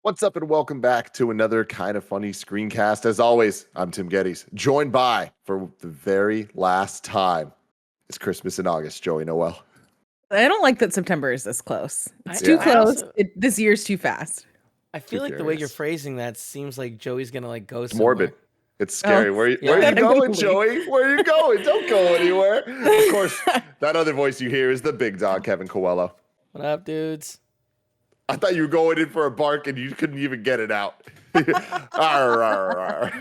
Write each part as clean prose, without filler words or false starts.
What's up, and welcome back to another kind of funny screencast. As always, I'm Tim Geddes, joined by, for the very last time, it's Christmas in August, Joey Noel. I don't like that September is this close. It's I, too Yeah, I close. also This year's too fast. I too feel like the way you're furious. phrasing that seems like Joey's gonna like go It's morbid. somewhere. It's Oh, scary. Where are Yeah. you I'm gonna going, leave. Joey? Where are you going? Don't go anywhere. Of course, that other voice you hear is the big dog, Kevin Coelho. What up, dudes? I thought you were going in for a bark and you couldn't even get it out. Arr, arr, arr.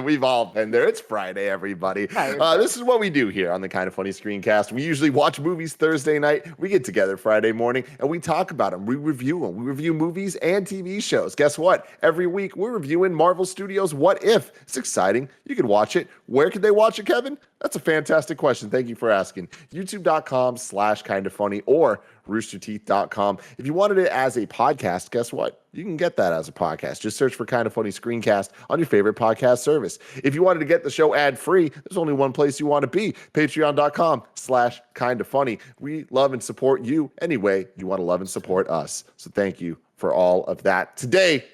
We've all been there. It's Friday, everybody. This is what we do here on the Kind of Funny Screencast. We usually watch movies Thursday night. We get together Friday morning and we talk about them. We review them. We review movies and TV shows. Guess what? Every week we're reviewing Marvel Studios' What If. It's exciting. You can watch it. Where can they watch it, Kevin? That's a fantastic question. Thank you for asking. YouTube.com/kindoffunny or roosterteeth.com. If you wanted it as a podcast, guess what? You can get that as a podcast. Just search for Kind of Funny Screencast on your favorite podcast service. If you wanted to get the show ad-free, there's only one place you want to be, patreon.com/kindoffunny. We love and support you anyway. You want to love and support us. So thank you for all of that. Today,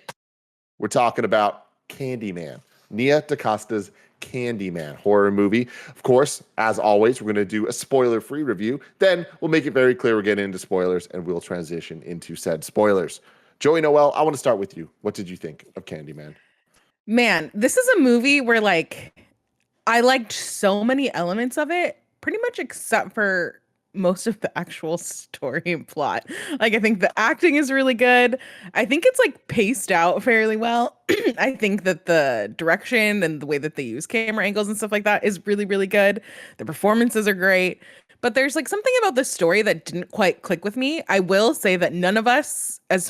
we're talking about Candyman, Nia DaCosta's Candyman horror movie. Of course, as always, we're going to do a spoiler-free review. Then we'll make it very clear we're getting into spoilers, and we'll transition into said spoilers. Joey Noel, I want to start with you. What did you think of Candyman? Man, this is a movie where I liked so many elements of it, pretty much except for most of the actual story and plot. I think the acting is really good. I think it's paced out fairly well. I think that the direction and the way that they use camera angles and stuff like that is really, really good. The performances are great. But there's something about the story that didn't quite click with me. I will say that none of us have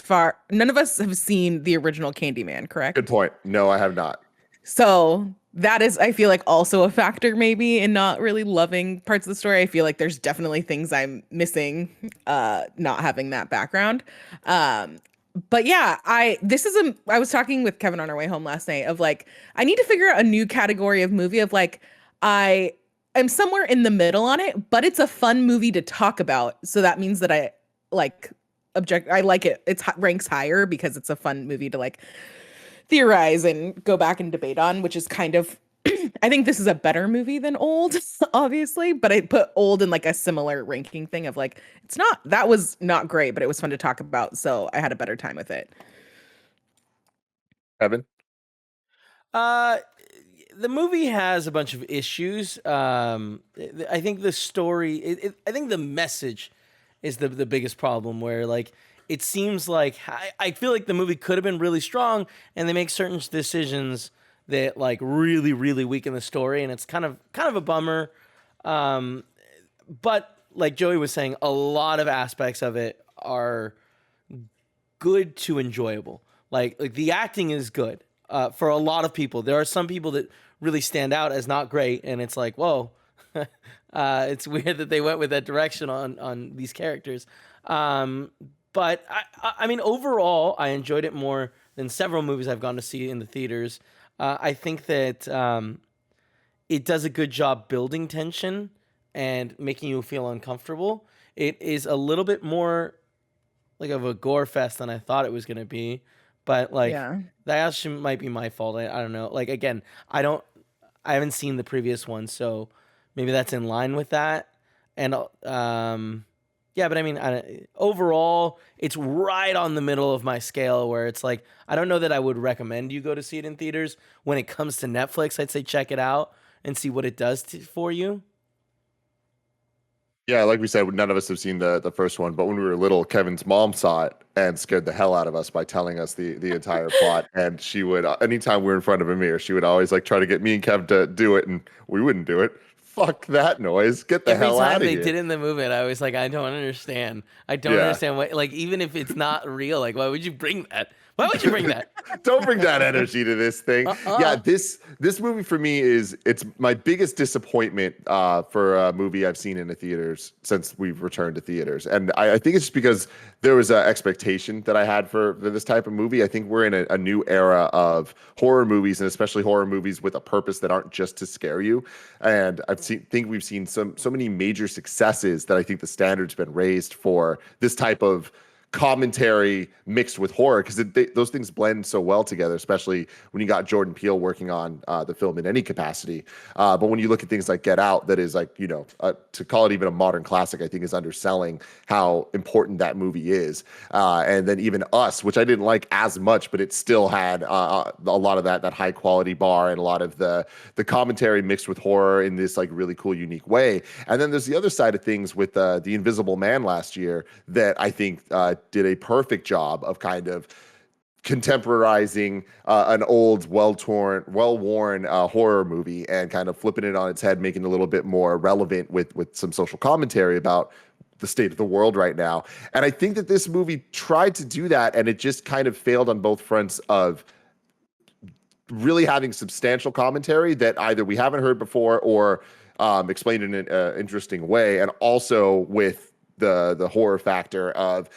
seen the original Candyman, correct? Good point. No, I have not. So that is, I feel also a factor maybe in not really loving parts of the story. I feel there's definitely things I'm missing, not having that background. But yeah, I was talking with Kevin on our way home last night of I need to figure out a new category of movie of I am somewhere in the middle on it, but it's a fun movie to talk about. So that means that I like it. It ranks higher because it's a fun movie to theorize and go back and debate on, which is kind of I think this is a better movie than Old, obviously, but I put Old in a similar ranking thing of that was not great, but it was fun to talk about, so I had a better time with it. Evan? The movie has a bunch of issues. I think the story, I think the message is the biggest problem where it seems I feel like the movie could have been really strong and they make certain decisions that really, really weaken the story, and it's kind of a bummer. But like Joey was saying, a lot of aspects of it are good to enjoyable. Like the acting is good for a lot of people. There are some people that really stand out as not great, and it's whoa. It's weird that they went with that direction on these characters. But I mean, overall, I enjoyed it more than several movies I've gone to see in the theaters. I think that it does a good job building tension and making you feel uncomfortable. It is a little bit more of a gore fest than I thought it was going to be. But Yeah. that actually might be my fault. I don't know. Again, I haven't seen the previous one, so maybe that's in line with that. And yeah, but I mean, overall, it's right on the middle of my scale where it's I don't know that I would recommend you go to see it in theaters. When it comes to Netflix, I'd say check it out and see what it does for you. Yeah, like we said, none of us have seen the first one, but when we were little, Kevin's mom saw it and scared the hell out of us by telling us the entire plot. And she would, anytime we were in front of a mirror, she would always try to get me and Kev to do it, and we wouldn't do it. Fuck that noise. Get the hell out of here. Every time they did in the movie, I was I don't understand. I don't understand why, even if it's not real, why would you bring that? Why would you bring that? Don't bring that energy to this thing. Yeah, this movie for me it's my biggest disappointment for a movie I've seen in the theaters since we've returned to theaters. And I think it's just because there was an expectation that I had for this type of movie. I think we're in a new era of horror movies, and especially horror movies with a purpose that aren't just to scare you. And think we've seen so many major successes that I think the standard's been raised for this type of commentary mixed with horror, because those things blend so well together, especially when you got Jordan Peele working on the film in any capacity. But when you look at things like Get Out, that is like, to call it even a modern classic, I think is underselling how important that movie is. And then even Us, which I didn't like as much, but it still had a lot of that high quality bar and a lot of the commentary mixed with horror in this like really cool, unique way. And then there's the other side of things with The Invisible Man last year that I think did a perfect job of kind of contemporizing an old, well-worn horror movie and kind of flipping it on its head, making it a little bit more relevant with some social commentary about the state of the world right now. And I think that this movie tried to do that, and it just kind of failed on both fronts of really having substantial commentary that either we haven't heard before or explained in an interesting way, and also with the horror factor of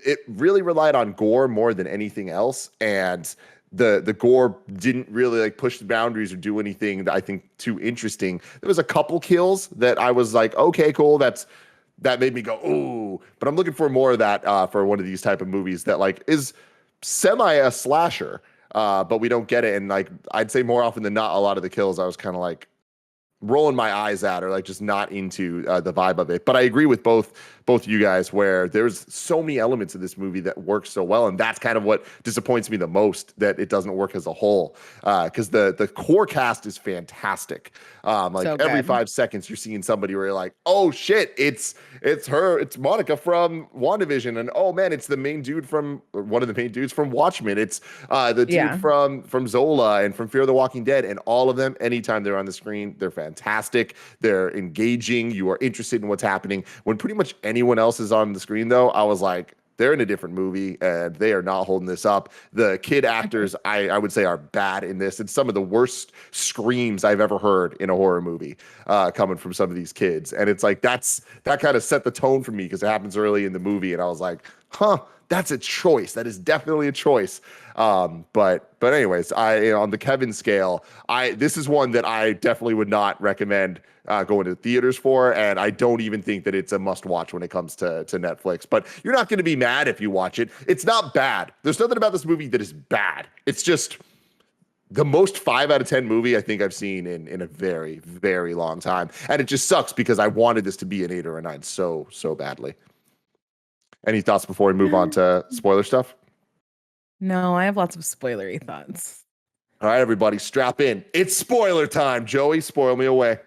it really relied on gore more than anything else, and the gore didn't really like push the boundaries or do anything that I think too interesting. There was a couple kills that I was like, okay, cool, that made me go ooh, but I'm looking for more of that for one of these type of movies that like is semi a slasher, but we don't get it. And like I'd say more often than not, a lot of the kills I was kind of like rolling my eyes at, or like just not into the vibe of it. But I agree with both you guys, where there's so many elements of this movie that work so well, and that's kind of what disappoints me the most, that it doesn't work as a whole, because the core cast is fantastic. Like so every 5 seconds you're seeing somebody where you're like, oh shit, it's Monica from WandaVision, and oh man, it's the main dude from one of the main dudes from Watchmen, it's the dude from Zola and from Fear of the Walking Dead, and all of them, anytime they're on the screen, they're fantastic, they're engaging, you are interested in what's happening. When pretty much anyone else is on the screen, though, I was like, they're in a different movie and they are not holding this up. The kid actors, I would say, are bad in this. It's some of the worst screams I've ever heard in a horror movie coming from some of these kids. And it's like, that kind of set the tone for me, because it happens early in the movie. And I was like, that's a choice. That is definitely a choice. But anyways, on the Kevin scale, this is one that I definitely would not recommend going to theaters for, and I don't even think that it's a must watch when it comes to Netflix. But you're not going to be mad if you watch it. It's not bad. There's nothing about this movie that is bad. It's just the most 5 out of 10 movie I think I've seen in a very, very long time, and it just sucks because I wanted this to be an 8 or a 9 so badly. Any thoughts before we move on to spoiler stuff? No, I have lots of spoilery thoughts. All right, everybody, strap in. It's spoiler time. Joey, spoil me away.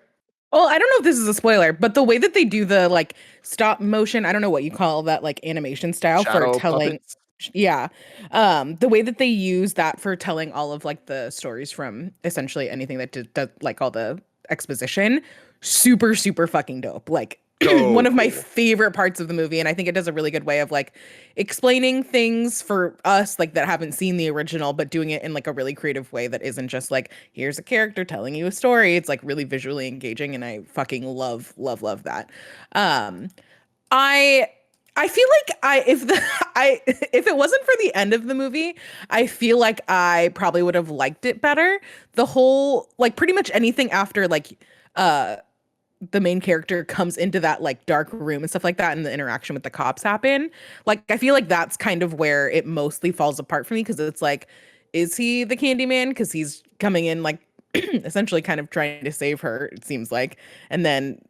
Well, I don't know if this is a spoiler, but the way that they do the like stop motion, I don't know what you call that, like animation style Shadow for telling. puppets. Yeah. The way that they use that for telling all of like the stories from essentially anything that did like all the exposition, super, super fucking dope. Like one of my favorite parts of the movie. And I think it does a really good way of like explaining things for us like that haven't seen the original, but doing it in like a really creative way that isn't just like, here's a character telling you a story. It's like really visually engaging. And I fucking love that. I feel like if it wasn't for the end of the movie, I feel like I probably would have liked it better. The whole, like pretty much anything after like the main character comes into that like dark room and stuff like that, and the interaction with the cops happen. Like I feel like that's kind of where it mostly falls apart for me, because it's like, is he the Candyman? Because he's coming in like essentially kind of trying to save her, it seems like, and then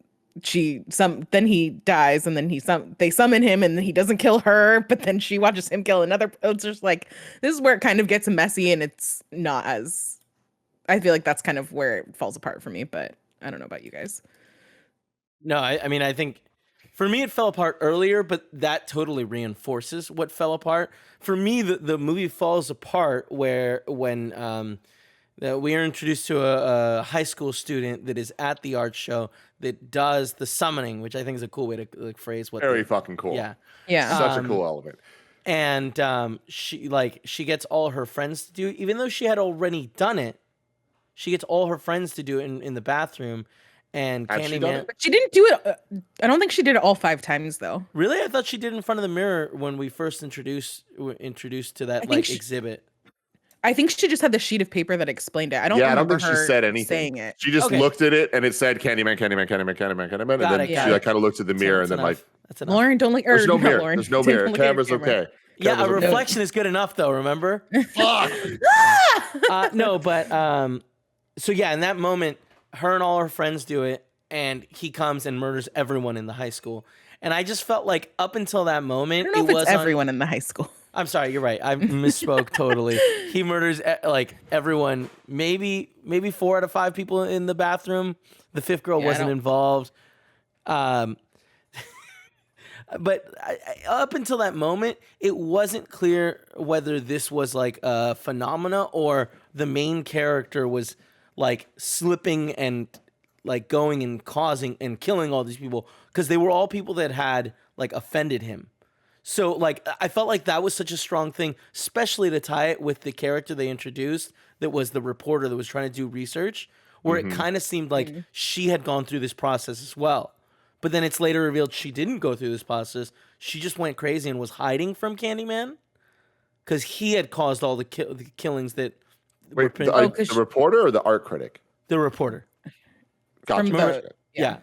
then he dies, and then they summon him, and then he doesn't kill her, but then she watches him kill another. It's just like, this is where it kind of gets messy, and it's not as, I feel like that's kind of where it falls apart for me, but I don't know about you guys. No, I mean, I think for me it fell apart earlier, but that totally reinforces what fell apart. For me, the movie falls apart when we are introduced to a high school student that is at the art show that does the summoning, which I think is a cool way to like phrase what. Very fucking cool. Yeah. Such a cool element. And she gets all her friends to do it, even though she had already done it. She gets all her friends to do it in the bathroom. And Candyman. She didn't do it. I don't think she did it all 5 times though. Really? I thought she did it in front of the mirror when we first introduced to that like exhibit. I think she just had the sheet of paper that explained it. I don't Yeah, I don't remember think she her said anything. saying it. She just Okay. looked at it and it said Candyman, Candyman, Candyman, Candyman, Candyman, and Got then it, she got like it. kind of looked at the mirror and then like, That's enough. Lauren, don't look. Or there's no not mirror. Lauren. There's no Don't mirror. look at your Camera's camera. okay. Yeah, Camera's a okay. reflection is good enough, though. Remember? Fuck. No, but so yeah, in that moment, her and all her friends do it, and he comes and murders everyone in the high school. And I just felt like up until that I moment, don't know it if was it's everyone in the high school. I'm sorry, you're right. I misspoke totally. He murders like everyone. Maybe 4 out of 5 people in the bathroom. The 5th girl wasn't involved. But up until that moment, it wasn't clear whether this was like a phenomena or the main character was like slipping and like going and causing and killing all these people, because they were all people that had like offended him. So like I felt like that was such a strong thing, especially to tie it with the character they introduced that was the reporter that was trying to do research, where it kind of seemed like she had gone through this process as well. But then it's later revealed she didn't go through this process. She just went crazy and was hiding from Candyman because he had caused all the killings that were Wait, the reporter or the art critic? the reporter. Gotcha. Yeah.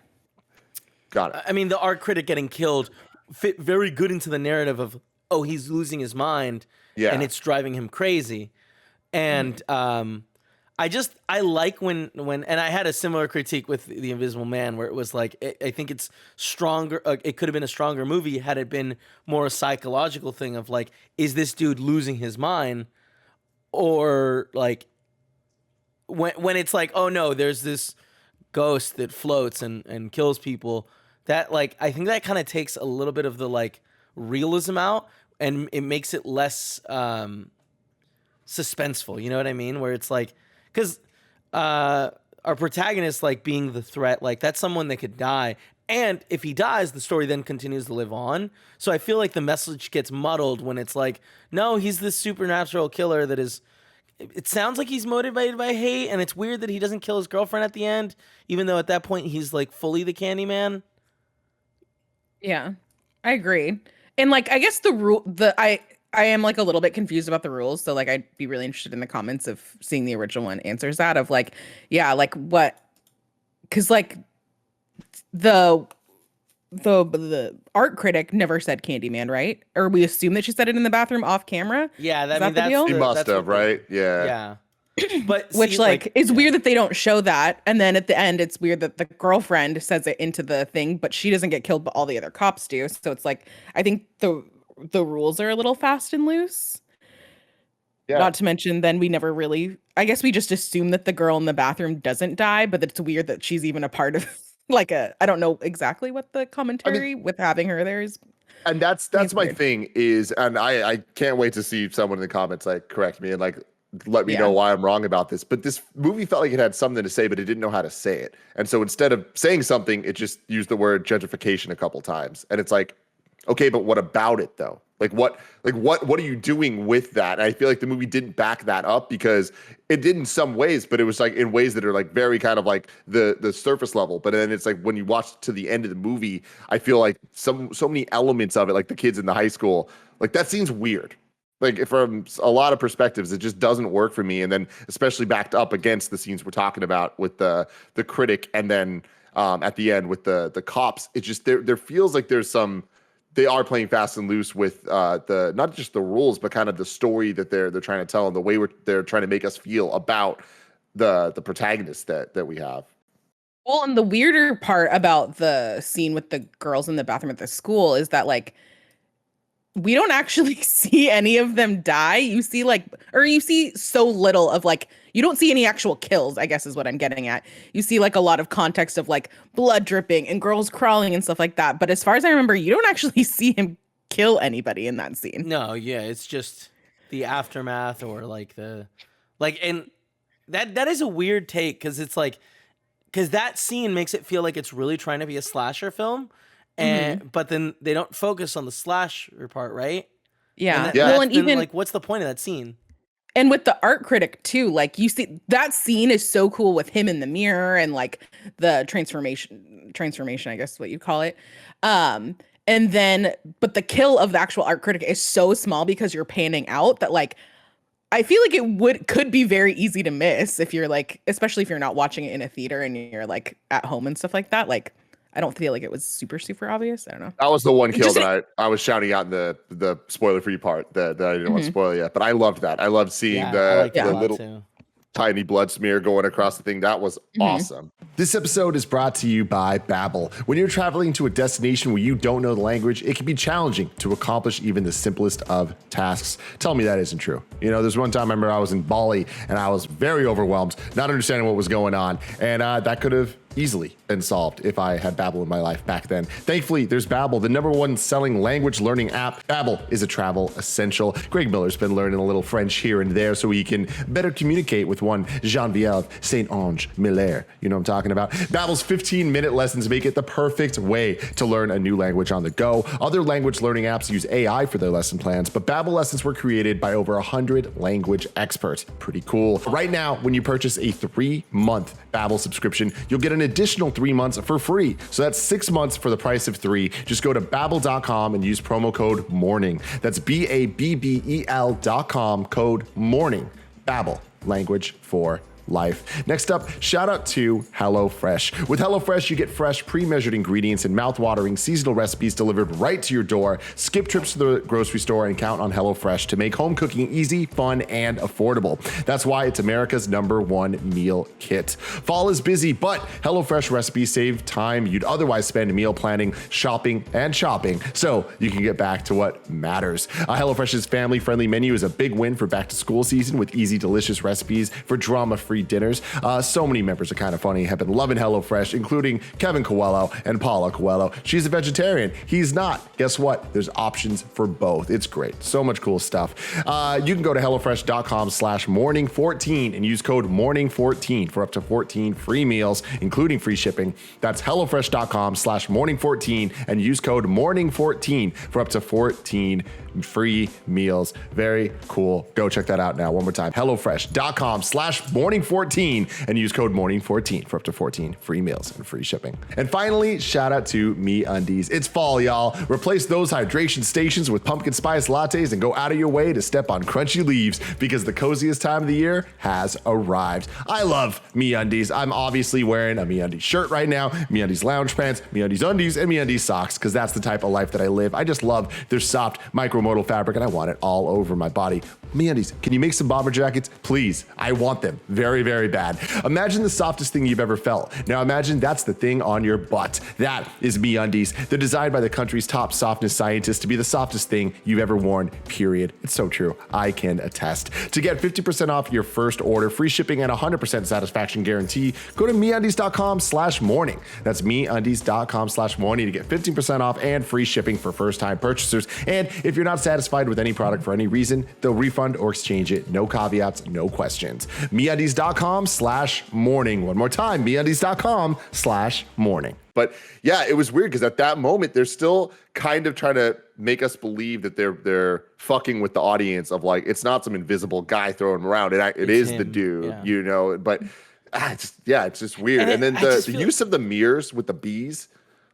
Got it. I mean, the art critic getting killed fit very good into the narrative of, oh, he's losing his mind, and it's driving him crazy. And I like when and I had a similar critique with The Invisible Man, where it was like, I think it's stronger. It could have been a stronger movie had it been more a psychological thing of like, is this dude losing his mind, or like when it's like, oh no, there's this ghost that floats and kills people. That like, I think that kind of takes a little bit of the like realism out, and it makes it less suspenseful. You know what I mean? Where it's like, because our protagonist, like being the threat, like that's someone that could die, and if he dies, the story then continues to live on. So I feel like the message gets muddled when it's like, no, he's this supernatural killer that is. It sounds like he's motivated by hate, and it's weird that he doesn't kill his girlfriend at the end, even though at that point he's like fully the Candyman. Yeah, I agree. And like, I guess I am like a little bit confused about the rules. So like, I'd be really interested in the comments of seeing the original one answers that of like, yeah, like what, because like the art critic never said Candyman, right? Or we assume that she said it in the bathroom off camera. Yeah, Is that the that's deal? He must have, right? Yeah. Yeah. But Which see, like it's weird that they don't show that, and then at the end it's weird that the girlfriend says it into the thing, but she doesn't get killed, but all the other cops do. So it's like, I think the rules are a little fast and loose. Yeah. Not to mention, then we never really, I guess we just assume that the girl in the bathroom doesn't die, but it's weird that she's even a part of like I don't know exactly what the commentary with having her there is. And that's my thing is, and I can't wait to see someone in the comments like correct me and like let me know why I'm wrong about this. But this movie felt like it had something to say, but it didn't know how to say it. And so instead of saying something, it just used the word gentrification a couple times. And it's like, okay, but what about it though? What are you doing with that? And I feel like the movie didn't back that up, because it did in some ways, but it was like in ways that are like very kind of like the surface level. But then it's like when you watch to the end of the movie, I feel like so many elements of it, like the kids in the high school, like that seems weird. Like from a lot of perspectives, it just doesn't work for me. And then especially backed up against the scenes we're talking about with the critic, and then at the end with the cops, it just there feels like there's some. They are playing fast and loose with the not just the rules, but kind of the story that they're trying to tell, and the way they're trying to make us feel about the protagonist that we have. Well, and the weirder part about the scene with the girls in the bathroom at the school is that like we don't actually see any of them die. You see you see so little of like, you don't see any actual kills, I guess is what I'm getting at. You see like a lot of context of like blood dripping and girls crawling and stuff like that. But as far as I remember, you don't actually see him kill anybody in that scene. No, yeah, it's just the aftermath or like and that is a weird take, because it's like, because that scene makes it feel like it's really trying to be a slasher film. And but then they don't focus on the slasher part, right? Yeah. Well, and even like, what's the point of that scene? And with the art critic too, like you see that scene is so cool with him in the mirror and like the transformation, I guess is what you call it. And then, but the kill of the actual art critic is so small because you're panning out that like I feel like could be very easy to miss if you're like, especially if you're not watching it in a theater and you're like at home and stuff like that. Like, I don't feel like it was super obvious. I don't know. That was the one kill Just that I was shouting out in the spoiler free part that I didn't want to spoil yet. But I loved that. I loved seeing I like the that little too. tiny blood smear going across the thing. That was awesome. This episode is brought to you by Babbel. When you're traveling to a destination where you don't know the language, it can be challenging to accomplish even the simplest of tasks. Tell me that isn't true. You know, there's one time I remember I was in Bali and I was very overwhelmed, not understanding what was going on. And that could have easily been solved if I had Babbel in my life back then. Thankfully, there's Babbel, the #1 selling language learning app. Babbel is a travel essential. Greg Miller's been learning a little French here and there so he can better communicate with one Geneviève Saint-Ange Miller. You know what I'm talking about? Babbel's 15-minute lessons make it the perfect way to learn a new language on the go. Other language learning apps use AI for their lesson plans, but Babbel lessons were created by over 100 language experts. Pretty cool. Right now, when you purchase a 3-month Babbel subscription, you'll get an additional 3 months for free. So that's 6 months for the price of 3. Just go to babbel.com and use promo code MORNING. That's BABBEL.com, code MORNING. Babbel, language for life. Next up, shout out to HelloFresh. With HelloFresh, you get fresh, pre-measured ingredients and mouth-watering seasonal recipes delivered right to your door. Skip trips to the grocery store and count on HelloFresh to make home cooking easy, fun, and affordable. That's why it's America's #1 meal kit. Fall is busy, but HelloFresh recipes save time you'd otherwise spend meal planning, shopping, and shopping, so you can get back to what matters. HelloFresh's family-friendly menu is a big win for back-to-school season with easy, delicious recipes for drama-free dinners. So many members of Kind of Funny have been loving HelloFresh, including Kevin Coelho and Paula Coelho. She's a vegetarian. He's not. Guess what? There's options for both. It's great. So much cool stuff. You can go to HelloFresh.com/morning14 and use code morning14 for up to 14 free meals, including free shipping. That's HelloFresh.com/morning14 and use code morning14 for up to 14 free meals. Very cool. Go check that out now. One more time. HelloFresh.com/morning14 and use code morning14 for up to 14 free meals and free shipping. And finally, shout out to MeUndies. It's fall, y'all. Replace those hydration stations with pumpkin spice lattes and go out of your way to step on crunchy leaves because the coziest time of the year has arrived. I love MeUndies. I'm obviously wearing a MeUndies shirt right now, MeUndies lounge pants, MeUndies undies, and MeUndies socks because that's the type of life that I live. I just love their soft micromodal fabric and I want it all over my body. MeUndies, can you make some bomber jackets? Please. I want them very, very bad. Imagine the softest thing you've ever felt. Now imagine that's the thing on your butt. That is MeUndies. They're designed by the country's top softness scientists to be the softest thing you've ever worn, period. It's so true. I can attest. To get 50% off your first order, free shipping, and 100% satisfaction guarantee, go to MeUndies.com/morning. That's MeUndies.com/morning to get 15% off and free shipping for first-time purchasers. And if you're not satisfied with any product for any reason, they'll refund or exchange it. No caveats, no questions. MeUndies.com/morning. One more time, MeUndies.com/morning. But yeah, it was weird because at that moment, they're still kind of trying to make us believe that they're fucking with the audience of like, it's not some invisible guy throwing him around. It is the dude, you know, but it's just weird. And then the use of the mirrors with the bees,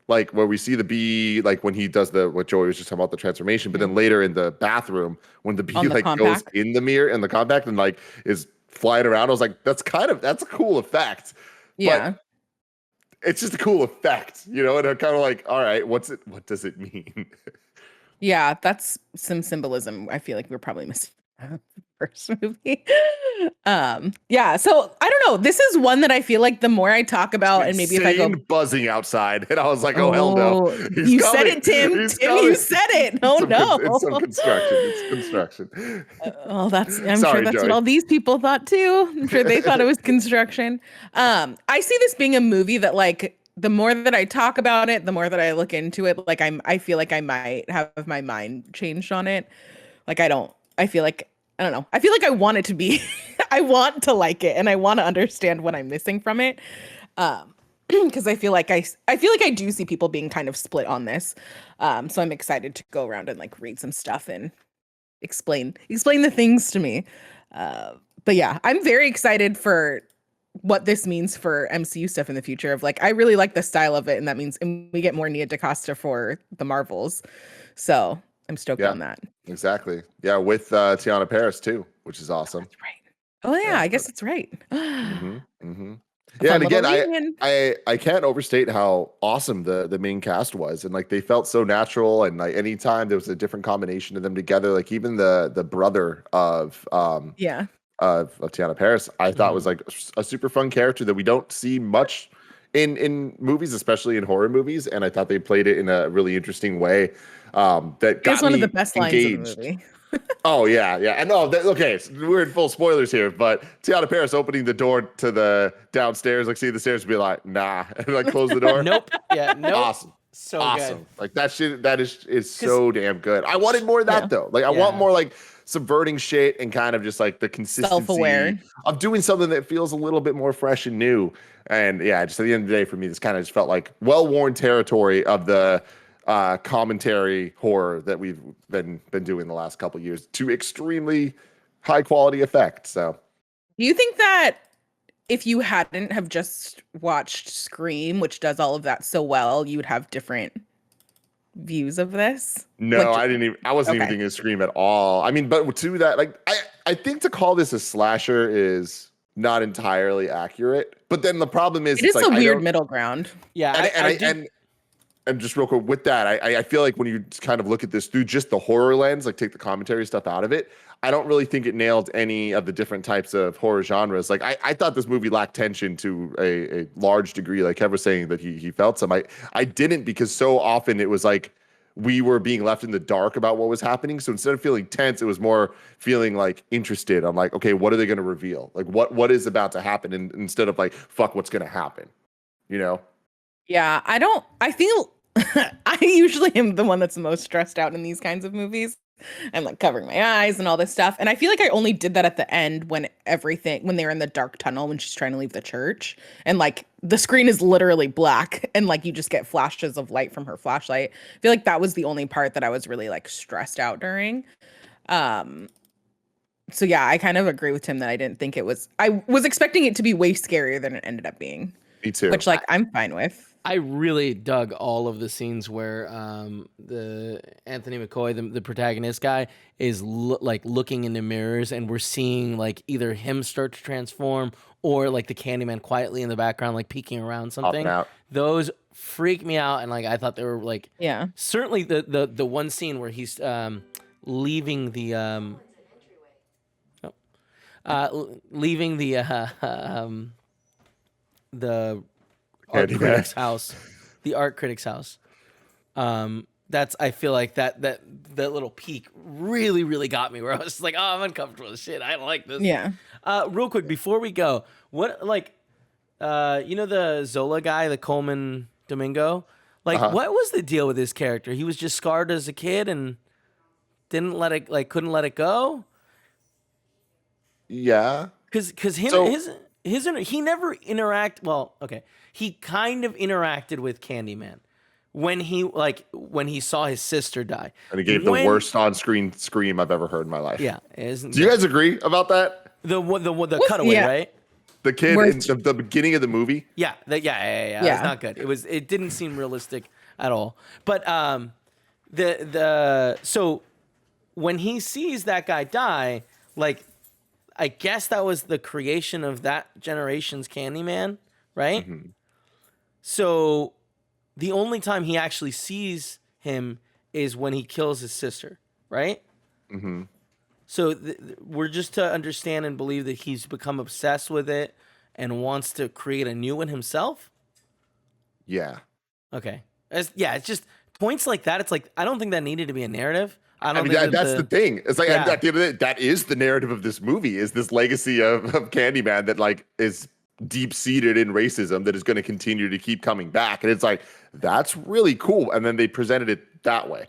like where we see the bee, like when he does what Joey was just talking about, the transformation, but then later in the bathroom when the bee like goes in the mirror and the compact and like is flying around, I was like, that's a cool effect. Yeah. But it's just a cool effect, you know, and I'm kind of like, all right, what does it mean? Yeah, that's some symbolism I feel like we're probably missing from the first movie. Yeah, so I don't know. This is one that I feel like the more I talk about, and maybe if I go buzzing outside, and I was like, oh hell no. You said it, Tim. You said it. Oh no. It's some construction. It's construction. I'm sure that's Joey. What all these people thought too. I'm sure they thought it was construction. I see this being a movie that like the more that I talk about it, the more that I look into it, like I feel like I might have my mind changed on it. Like I feel like I want it to be, I want to like it and I want to understand what I'm missing from it. Because I feel like I do see people being kind of split on this. So I'm excited to go around and like read some stuff and explain the things to me. But yeah, I'm very excited for what this means for MCU stuff in the future of like, I really like the style of it. And that means we get more Nia DaCosta for the Marvels. So I'm stoked on that. Exactly. Yeah. With Tiana Paris too. which is awesome. That's right. Oh yeah, I guess it's right. Mm-hmm, mm-hmm. A Yeah, fun and little again, reunion. I can't overstate how awesome the main cast was, and like they felt so natural, and like anytime there was a different combination of them together, like even the brother Yeah. of Tiana Paris, I thought was like a super fun character that we don't see much in movies, especially in horror movies, and I thought they played it in a really interesting way that It's got one of the me best lines in the engaged. movie. Oh yeah, yeah. I know. Okay, so we're in full spoilers here, but Tiana Paris opening the door to the downstairs, like see the stairs, be like, nah, and like close the door. Nope. Yeah. Nope. Awesome. So Awesome. good. Like that shit, that is so damn good. I wanted more of that Yeah. though. Like I want Yeah. more like subverting shit and kind of just like the consistency Self-aware. of doing something that feels a little bit more fresh and new. And yeah, just at the end of the day, for me, this kind of just felt like well-worn territory of the commentary horror that we've been doing the last couple of years to extremely high quality effect. So Do you think that if you hadn't have just watched Scream, which does all of that so well, you would have different views of this? no, Like, I wasn't even okay. thinking of Scream at all. I mean, but to that, like I think to call this a slasher is not entirely accurate. But then the problem is It is like a I weird don't- middle ground. Yeah. and just real quick with that, I feel like when you kind of look at this through just the horror lens, like take the commentary stuff out of it, I don't really think it nailed any of the different types of horror genres. Like I thought this movie lacked tension to a large degree, like Kev was saying that he felt some. I didn't, because so often it was like we were being left in the dark about what was happening. So instead of feeling tense, it was more feeling like interested. I'm like, okay, what are they going to reveal? Like what is about to happen? And instead of like, fuck, what's going to happen? You know? Yeah, I feel I usually am the one that's the most stressed out in these kinds of movies. I'm like covering my eyes and all this stuff. And I feel like I only did that at the end when they're in the dark tunnel when she's trying to leave the church. And like the screen is literally black and like you just get flashes of light from her flashlight. I feel like that was the only part that I was really like stressed out during. So yeah, I kind of agree with Tim that I was expecting it to be way scarier than it ended up being. Me too. Which like I'm fine with. I really dug all of the scenes where the Anthony McCoy, the protagonist guy, is like looking into mirrors, and we're seeing like either him start to transform or like the Candyman quietly in the background, like peeking around something. Out. Those freak me out, and like I thought they were like certainly the one scene where he's leaving the art critic's house, the art critic's house. That's I feel like that little peek really got me, where I was just like, oh, I'm uncomfortable as shit. I don't like this. Yeah. Real quick before we go, what like the Zola guy, the Coleman Domingo, like what was the deal with his character? He was just scarred as a kid and couldn't let it go. Yeah. Because he never interact. Well, okay, he kind of interacted with Candyman when he saw his sister die, And he gave the worst on-screen scream I've ever heard in my life. Yeah, Do you guys agree about that? the cutaway, right? The kid in the beginning of the movie. Yeah, it's not good. It didn't seem realistic at all. But so when he sees that guy die, like, I guess that was the creation of that generation's Candyman, right? Mm-hmm. So the only time he actually sees him is when he kills his sister, right? Mm-hmm. So we're just to understand and believe that he's become obsessed with it and wants to create a new one himself? Yeah. Okay. It's just points like that. It's like, I don't think that needed to be a narrative. I mean, that's the thing. It's like at the end of the day, that is the narrative of this movie, is this legacy of Candyman that like is deep seated in racism that is going to continue to keep coming back. And it's like, that's really cool. And then they presented it that way.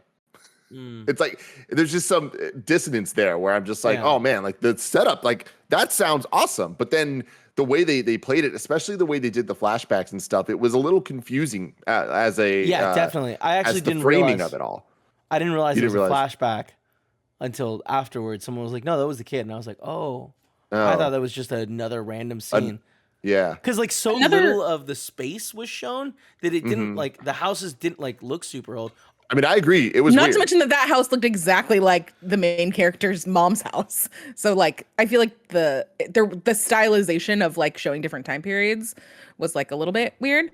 It's like there's just some dissonance there where I'm just like, oh man, like the setup, like that sounds awesome. But then the way they played it, especially the way they did the flashbacks and stuff, it was a little confusing as a definitely. I actually didn't framing realize of it all. I didn't realize it was a flashback until afterwards. Someone was like, "No, that was the kid," and I was like, "Oh." I thought that was just another random scene. Yeah, because like little of the space was shown that it didn't like the houses didn't like look super old. I mean, I agree. It was Not weird. to mention that house looked exactly like the main character's mom's house. So like I feel like the stylization of like showing different time periods was like a little bit weird.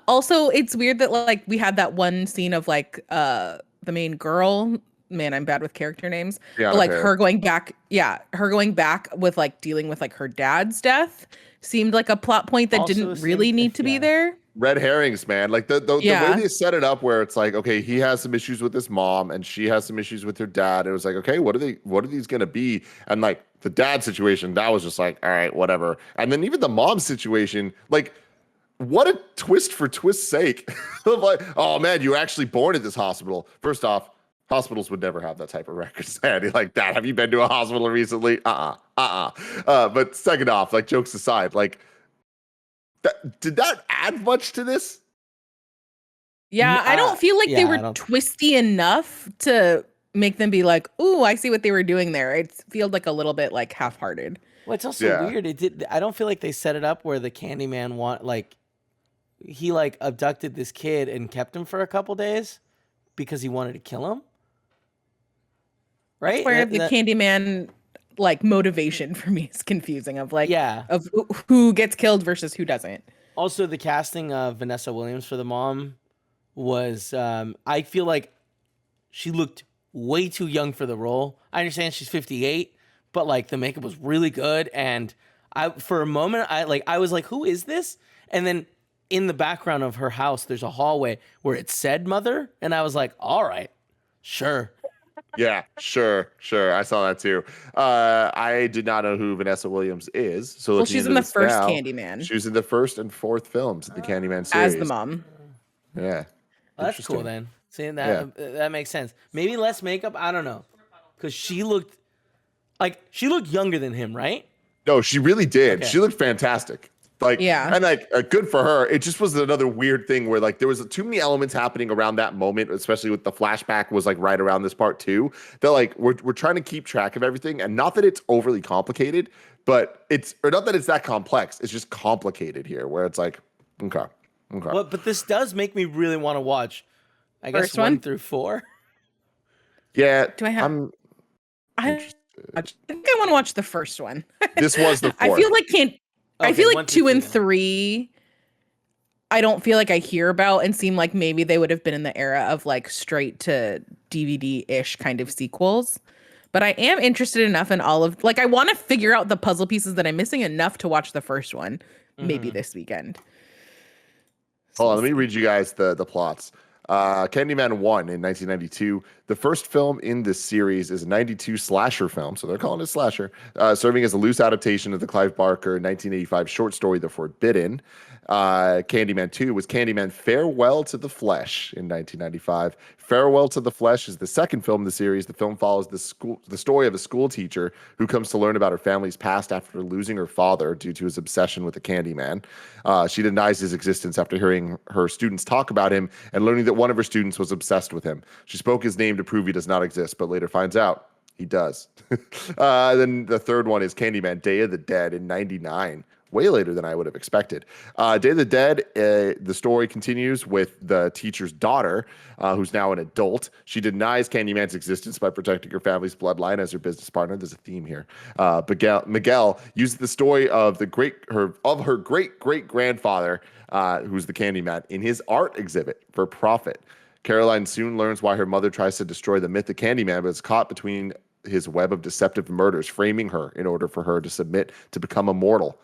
Also it's weird that like we had that one scene of like the main girl, man, I'm bad with character names. But Brianna like Paris. her going back, yeah, her going back with like dealing with like her dad's death seemed like a plot point that Also didn't really seemed- need to be yeah. there. Red herrings, man. Like the way Yeah. they set it up, where it's like, okay, he has some issues with his mom, and she has some issues with her dad. It was like, okay, what are these gonna be? And like the dad situation, that was just like, all right, whatever. And then even the mom situation, like, what a twist for twist's sake. Like, oh man, you were actually born at this hospital. First off, hospitals would never have that type of record sanity like that. Have you been to a hospital recently? But second off, like, jokes aside, like, did that add much to this? Yeah, I don't feel like they yeah, I were don't- twisty enough to make them be like, "Ooh, I see what they were doing there." It feels like a little bit like half-hearted. Well, it's also Yeah. weird. I don't feel like they set it up where the Candyman he like abducted this kid and kept him for a couple days because he wanted to kill him. Right? Where the Candyman like motivation for me is confusing of like Yeah. of who gets killed versus who doesn't. Also, the casting of Vanessa Williams for the mom was, I feel like she looked way too young for the role. I understand she's 58, but like the makeup was really good. And for a moment, I was like, who is this? And then in the background of her house, there's a hallway where it said mother. And I was like, all right, sure. Yeah, sure. I saw that too. I did not know who Vanessa Williams is. So Well, looking she's into in the this first now, Candyman she was in the first and fourth films of the Candyman series. as the mom. Yeah. Well, that's cool Interesting. then. See, that makes sense. Maybe less makeup. I don't know. Because she looked younger than him, right? No, she really did. Okay. She looked fantastic. Like, Yeah. and like, good for her. It just was another weird thing where like there was too many elements happening around that moment, especially with the flashback was like right around this part too. That like we're trying to keep track of everything, and not that it's overly complicated, but not that it's that complex. It's just complicated here, where it's like, okay. Well, but this does make me really want to watch. I guess First one? 1 through 4. Yeah. Do I have- I'm I think I want to watch the first one. This was the I fourth. feel like I Okay, feel 1 like through 2 and 3 then. 3 I don't feel like I hear about and seem like maybe they would have been in the era of like straight to DVD-ish kind of sequels. But I am interested enough in all of like I want to figure out the puzzle pieces that I'm missing enough to watch the first one maybe this weekend. Hold on, let me read you guys the plots. Candyman 1 in 1992. The first film in this series is a 92 slasher film, so they're calling it slasher, serving as a loose adaptation of the Clive Barker 1985 short story The Forbidden. Candyman 2 was Candyman Farewell to the Flesh in 1995. Farewell to the Flesh is the second film in the series. The film follows the story of a school teacher who comes to learn about her family's past after losing her father due to his obsession with the Candyman. She denies his existence after hearing her students talk about him and learning that one of her students was obsessed with him. She spoke his name to prove he does not exist, but later finds out he does. Then the third one is Candyman Day of the Dead in 99. Way later than I would have expected. Day of the Dead, the story continues with the teacher's daughter, who's now an adult. She denies Candyman's existence by protecting her family's bloodline as her business partner. There's a theme here. Miguel uses the story of her great great grandfather, who's the Candyman, in his art exhibit for profit. Caroline soon learns why her mother tries to destroy the myth of Candyman, but is caught between his web of deceptive murders, framing her in order for her to submit to become immortal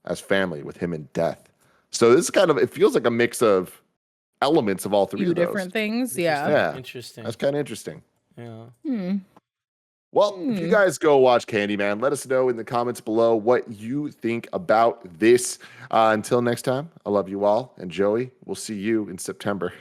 as family with him in death. So this is it feels like a mix of elements of all three Few of those. different things, yeah. Yeah. Interesting. That's kind of interesting. Yeah. Well, if you guys go watch Candyman, let us know in the comments below what you think about this. Until next time, I love you all. And Joey, we'll see you in September.